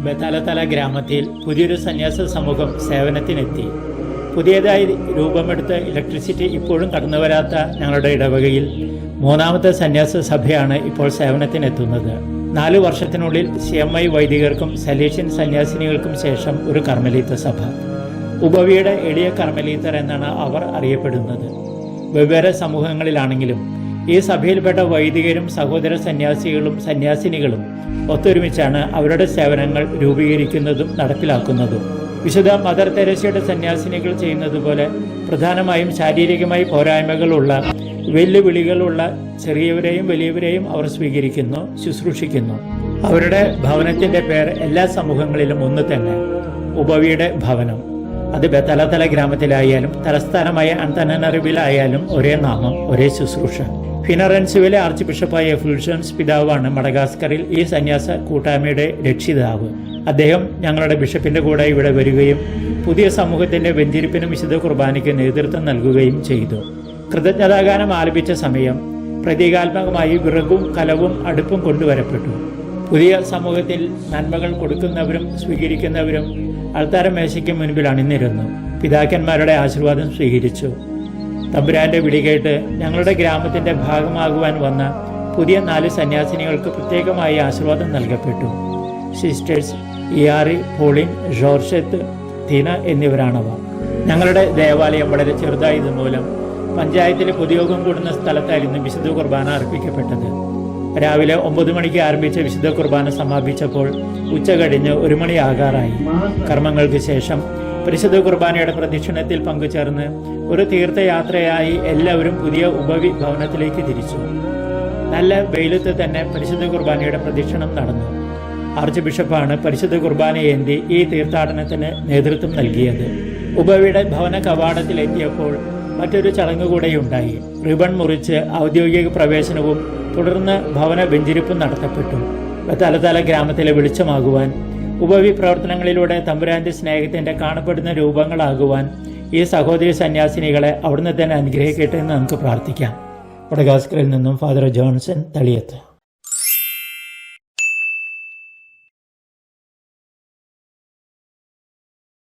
ബെതലതല ഗ്രാമത്തിൽ പുതിയൊരു സന്യാസ സമൂഹം സേവനത്തിനെത്തി. പുതിയതായി രൂപമെടുത്ത ഇലക്ട്രിസിറ്റി ഇപ്പോഴും കടന്നുവരാത്ത ഞങ്ങളുടെ ഇടവകയിൽ മൂന്നാമത്തെ സന്യാസ സഭയാണ് ഇപ്പോൾ സേവനത്തിനെത്തുന്നത്. 4 വർഷത്തിനുള്ളിൽ CMI വൈദികർക്കും സലേഷ്യൻ സന്യാസിനികൾക്കും ശേഷം ഒരു കർമ്മലീത്ത സഭ. ഉപവിയുടെ എളിയ കർമ്മലീത്തർ എന്നാണ് അവർ അറിയപ്പെടുന്നത്. വെവ്വേറെ സമൂഹങ്ങളിലാണെങ്കിലും ഈ സഭയിൽപ്പെട്ട വൈദികരും സഹോദര സന്യാസികളും സന്യാസിനികളും ഒത്തൊരുമിച്ചാണ് അവരുടെ സേവനങ്ങൾ രൂപീകരിക്കുന്നതും നടപ്പിലാക്കുന്നതും. വിശുദ്ധ മദർ തെരേസയുടെ സന്യാസിനികൾ ചെയ്യുന്നതുപോലെ പ്രധാനമായും ശാരീരികമായി പോരായ്മകളുള്ള വെല്ലുവിളികളുള്ള ചെറിയവരെയും വലിയവരെയും അവർ സ്വീകരിക്കുന്നു, ശുശ്രൂഷിക്കുന്നു. അവരുടെ ഭവനത്തിൻ്റെ പേര് എല്ലാ സമൂഹങ്ങളിലും ഒന്ന് തന്നെ, ഉപവിയുടെ ഭവനം. അത് ബെതലതല ഗ്രാമത്തിലായാലും തലസ്ഥാനമായ അന്തനറിവിലായാലും ഒരേ നാമം, ഒരേ ശുശ്രൂഷ. ഫിനറൻസുവിലെ ആർച്ച് ബിഷപ്പായ ഫുൾഷൻസ് പിതാവാണ് മഡഗാസ്കറിൽ ഈ സന്യാസ കൂട്ടായ്മയുടെ രക്ഷിതാവ്. അദ്ദേഹം ഞങ്ങളുടെ ബിഷപ്പിന്റെ കൂടെ ഇവിടെ വരികയും പുതിയ സമൂഹത്തിന്റെ വെഞ്ചരിപ്പിനും വിശുദ്ധ കുർബാനയ്ക്ക് നേതൃത്വം നൽകുകയും ചെയ്തു. കൃതജ്ഞതാഗാനം ആലപിച്ച സമയം പ്രതീകാത്മകമായി വിറകും കലവും അടുപ്പും കൊണ്ടുവരപ്പെട്ടു. പുതിയ സമൂഹത്തിൽ നന്മകൾ കൊടുക്കുന്നവരും സ്വീകരിക്കുന്നവരും അൾത്താര മേശയ്ക്ക് മുൻപിൽ അണിനിരുന്നു. പിതാക്കന്മാരുടെ ആശീർവാദം സ്വീകരിച്ചു. തമ്പുരാന്റെ വിളി കേട്ട് ഞങ്ങളുടെ ഗ്രാമത്തിന്റെ ഭാഗമാകുവാൻ വന്ന പുതിയ 4 സന്യാസിനികൾക്ക് പ്രത്യേകമായി ആശീർവാദം നൽകപ്പെട്ടു. സിസ്റ്റേഴ്സ് ഇയാറി, പോളിൻ, ജോർഷത്ത്, തീന എന്നിവരാണവ. ഞങ്ങളുടെ ദേവാലയം വളരെ ചെറുതായതുമൂലം പഞ്ചായത്തിലെ പൊതുയോഗം കൂടുന്ന സ്ഥലത്തായിരുന്നു വിശുദ്ധ കുർബാന അർപ്പിക്കപ്പെട്ടത്. രാവിലെ 9 മണിക്ക് ആരംഭിച്ച വിശുദ്ധ കുർബാന സമാപിച്ചപ്പോൾ ഉച്ച കഴിഞ്ഞ് 1 മണി ആകാറായി. കർമ്മങ്ങൾക്ക് ശേഷം പരിശുദ്ധ കുർബാനയുടെ പ്രദക്ഷിണത്തിൽ പങ്കുചേർന്ന് ഒരു തീർത്ഥയാത്രയായി എല്ലാവരും പുതിയ ഉപവി ഭവനത്തിലേക്ക് തിരിച്ചു. നല്ല വെയിലത്ത് തന്നെ പരിശുദ്ധ കുർബാനയുടെ പ്രദക്ഷിണം നടന്നു. ആർച്ച് ബിഷപ്പാണ് പരിശുദ്ധ കുർബാനയേന്തി ഈ തീർത്ഥാടനത്തിന് നേതൃത്വം നൽകിയത്. ഉപവിയുടെ ഭവന കവാടത്തിലെത്തിയപ്പോൾ മറ്റൊരു ചടങ്ങ് കൂടെയുണ്ടായി. റിബൺ മുറിച്ച് ഔദ്യോഗിക പ്രവേശനവും തുടർന്ന് ഭവന വെഞ്ചരിപ്പും നടത്തപ്പെട്ടു. ബെതലതല ഗ്രാമത്തിലെ വെളിച്ചമാകുവാൻ, ഉപവി പ്രവർത്തനങ്ങളിലൂടെ തമ്പുരാന്റെ സ്നേഹത്തിന്റെ കാണപ്പെടുന്ന രൂപങ്ങളാകുവാൻ ഈ സഹോദരി സന്യാസിനികളെ അവിടുന്ന് തന്നെ അനുഗ്രഹിക്കട്ടെ എന്ന് നമുക്ക് പ്രാർത്ഥിക്കാം. മഡഗാസ്കറിൽ നിന്നും ഫാദർ ജോൺസൺ തളിയത്ത്.